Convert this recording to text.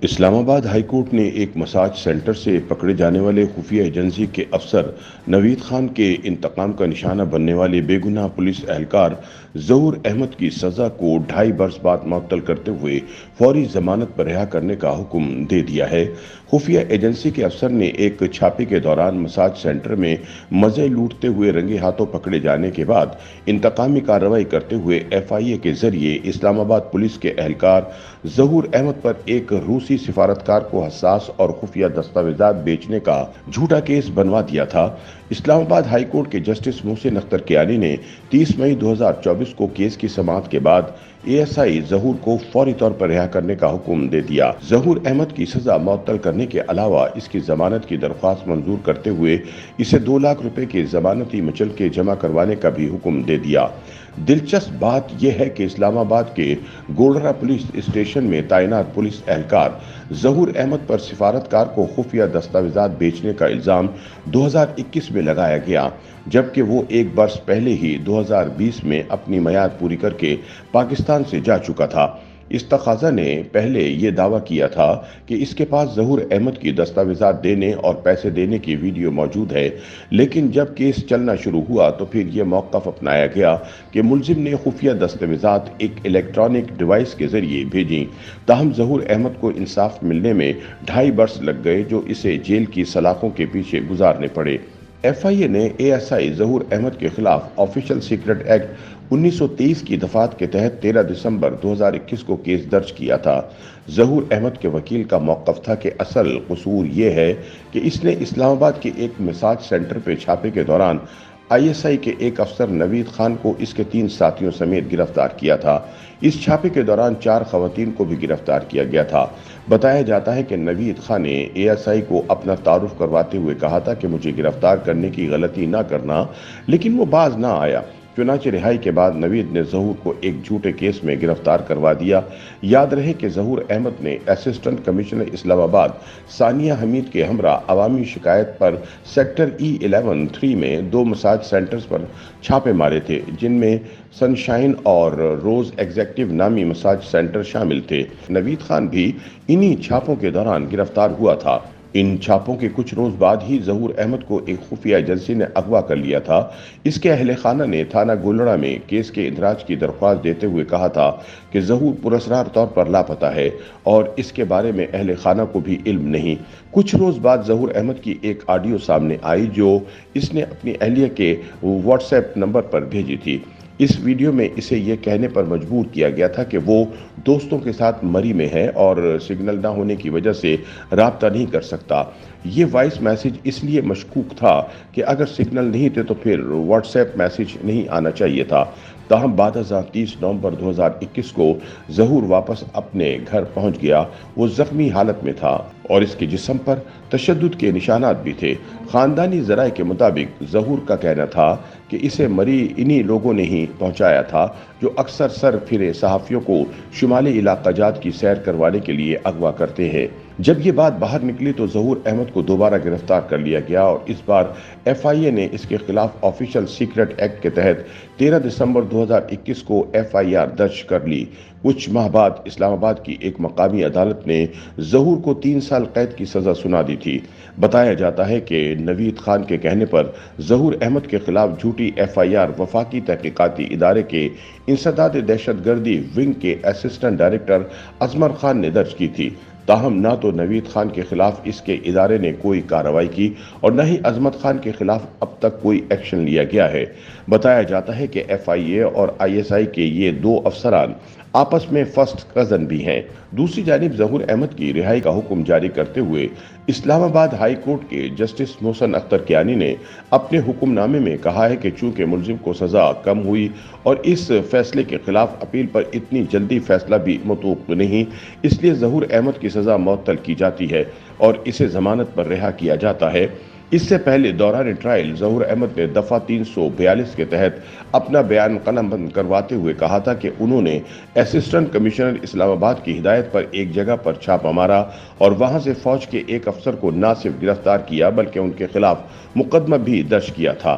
اسلام آباد high court نے ایک مساج سینٹر سے پکڑے جانے والے خفیہ ایجنسی کے افسر نوید خان کے انتقام کا نشانہ بننے والے بے گناہ پولیس اہلکار ظہور احمد کی سزا کو 2.5 برس بعد معطل کرتے ہوئے فوری ضمانت پر رہا کرنے کا حکم دے دیا ہے۔ خفیہ ایجنسی کے افسر نے ایک چھاپے کے دوران مساج سینٹر میں مزے لوٹتے ہوئے رنگے ہاتھوں پکڑے جانے کے بعد انتقامی کارروائی کرتے ہوئے FIA کے ذریعے اسلام آباد پولیس کے اہلکار ظہور احمد پر ایک روسی سفارتکار کو حساس اور خفیہ دستاویزات بیچنے کا جھوٹا کیس بنوا دیا تھا۔ اسلام آباد ہائی کورٹ کے جسٹس محسن اختر کیانی نے 30 مئی 2024 کو کیس کی سماعت کے بعد ASI ظہور کو فوری طور پر رہا کرنے کا حکم دے دیا۔ ظہور احمد کی سزا معطل کرنے کے علاوہ اس کی ضمانت کی درخواست منظور کرتے ہوئے اسے 2 لاکھ روپے کے ضمانتی مچلکے جمع کروانے کا بھی حکم دے دیا۔ دلچسپ بات یہ ہے کہ اسلام آباد کے گولڑہ پولیس اسٹیشن میں تعینات پولیس اہلکار ظہور احمد پر سفارتکار کو خفیہ دستاویزات بیچنے کا الزام 2021 میں لگایا گیا، جبکہ وہ 1 برس پہلے ہی 2020 میں اپنی میعاد پوری کر کے پاکستان سے جا چکا تھا۔ استخاذہ نے پہلے یہ دعویٰ کیا تھا کہ اس کے پاس ظہور احمد کی دستاویزات دینے اور پیسے دینے کی ویڈیو موجود ہے، لیکن جب کیس چلنا شروع ہوا تو پھر یہ موقف اپنایا گیا کہ ملزم نے خفیہ دستاویزات ایک الیکٹرانک ڈیوائس کے ذریعے بھیجیں۔ تاہم ظہور احمد کو انصاف ملنے میں 2.5 برس لگ گئے، جو اسے جیل کی سلاخوں کے پیچھے گزارنے پڑے۔ FIA نے ASI ظہور احمد کے خلاف آفیشل سیکرٹ ایکٹ 1923 کی دفعات کے تحت 13 دسمبر 2021 کو کیس درج کیا تھا۔ ظہور احمد کے وکیل کا موقف تھا کہ اصل قصور یہ ہے کہ اس نے اسلام آباد کے ایک مساج سینٹر پہ چھاپے کے دوران ISI کے ایک افسر نوید خان کو اس کے 3 ساتھیوں سمیت گرفتار کیا تھا۔ اس چھاپے کے دوران 4 خواتین کو بھی گرفتار کیا گیا تھا۔ بتایا جاتا ہے کہ نوید خان نے ASI کو اپنا تعارف کرواتے ہوئے کہا تھا کہ مجھے گرفتار کرنے کی غلطی نہ کرنا، لیکن وہ باز نہ آیا۔ چنانچہ رہائی کے بعد نوید نے ظہور کو ایک جھوٹے کیس میں گرفتار کروا دیا۔ یاد رہے کہ ظہور احمد نے اسسٹنٹ کمشنر اسلام آباد ثانیہ حمید کے ہمراہ عوامی شکایت پر سیکٹر E11-3 میں 2 مساج سینٹرز پر چھاپے مارے تھے، جن میں سن شائن اور روز ایگزیکٹو نامی مساج سینٹر شامل تھے۔ نوید خان بھی انہی چھاپوں کے دوران گرفتار ہوا تھا۔ ان چھاپوں کے کچھ روز بعد ہی ظہور احمد کو ایک خفیہ ایجنسی نے اغوا کر لیا تھا۔ اس کے اہل خانہ نے تھانہ گولڑہ میں کیس کے اندراج کی درخواست دیتے ہوئے کہا تھا کہ ظہور پراسرار طور پر لاپتہ ہے اور اس کے بارے میں اہل خانہ کو بھی علم نہیں۔ کچھ روز بعد ظہور احمد کی ایک آڈیو سامنے آئی جو اس نے اپنی اہلیہ کے واٹس ایپ نمبر پر بھیجی تھی۔ اس ویڈیو میں اسے یہ کہنے پر مجبور کیا گیا تھا کہ وہ دوستوں کے ساتھ مری میں ہے اور سگنل نہ ہونے کی وجہ سے رابطہ نہیں کر سکتا۔ یہ وائس میسج اس لیے مشکوک تھا کہ اگر سگنل نہیں تھے تو پھر واٹس ایپ میسج نہیں آنا چاہیے تھا۔ تاہم بعد ازاں 30 نومبر 2021 کو ظہور واپس اپنے گھر پہنچ گیا۔ وہ زخمی حالت میں تھا اور اس کے جسم پر تشدد کے نشانات بھی تھے۔ خاندانی ذرائع کے مطابق ظہور کا کہنا تھا کہ اسے مری انہی لوگوں نے ہی پہنچایا تھا جو اکثر سر پھرے صحافیوں کو شمالی علاقہ جات کی سیر کروانے کے لیے اغوا کرتے ہیں۔ جب یہ بات باہر نکلی تو ظہور احمد کو دوبارہ گرفتار کر لیا گیا اور اس بار FIA نے اس کے خلاف آفیشل سیکرٹ ایکٹ کے تحت 13 دسمبر 2021 کو FIR درج کر لی۔ کچھ ماہ بعد اسلام آباد کی ایک مقامی عدالت نے ظہور کو 3 سال قید کی سزا سنا دی تھی۔ بتایا جاتا ہے کہ نوید خان کے کہنے پر ظہور احمد کے خلاف جھوٹی FIR وفاقی تحقیقاتی ادارے کے انسداد دہشت گردی ونگ کے اسسٹنٹ ڈائریکٹر ازمر خان نے درج کی تھی۔ تاہم نہ تو نوید خان کے خلاف اس کے ادارے نے کوئی کارروائی کی اور نہ ہی عظمت خان کے خلاف اب تک کوئی ایکشن لیا گیا ہے۔ بتایا جاتا ہے کہ FIA اور ISI کے یہ 2 افسران آپس میں فرسٹ کزن بھی ہیں۔ دوسری جانب ظہور احمد کی رہائی کا حکم جاری کرتے ہوئے اسلام آباد ہائی کورٹ کے جسٹس محسن اختر کیانی نے اپنے حکم نامے میں کہا ہے کہ چونکہ ملزم کو سزا کم ہوئی اور اس فیصلے کے خلاف اپیل پر اتنی جلدی فیصلہ بھی متوقع نہیں، اس لیے ظہور احمد کی سزا معطل کی جاتی ہے اور اسے ضمانت پر رہا کیا جاتا ہے۔ اس سے پہلے دوران ٹرائل ظہور احمد نے دفعہ 342 کے تحت اپنا بیان قلم بند کرواتے ہوئے کہا تھا کہ انہوں نے اسسٹنٹ کمشنر اسلام آباد کی ہدایت پر ایک جگہ پر چھاپہ مارا اور وہاں سے فوج کے ایک افسر کو نہ صرف گرفتار کیا بلکہ ان کے خلاف مقدمہ بھی درج کیا تھا۔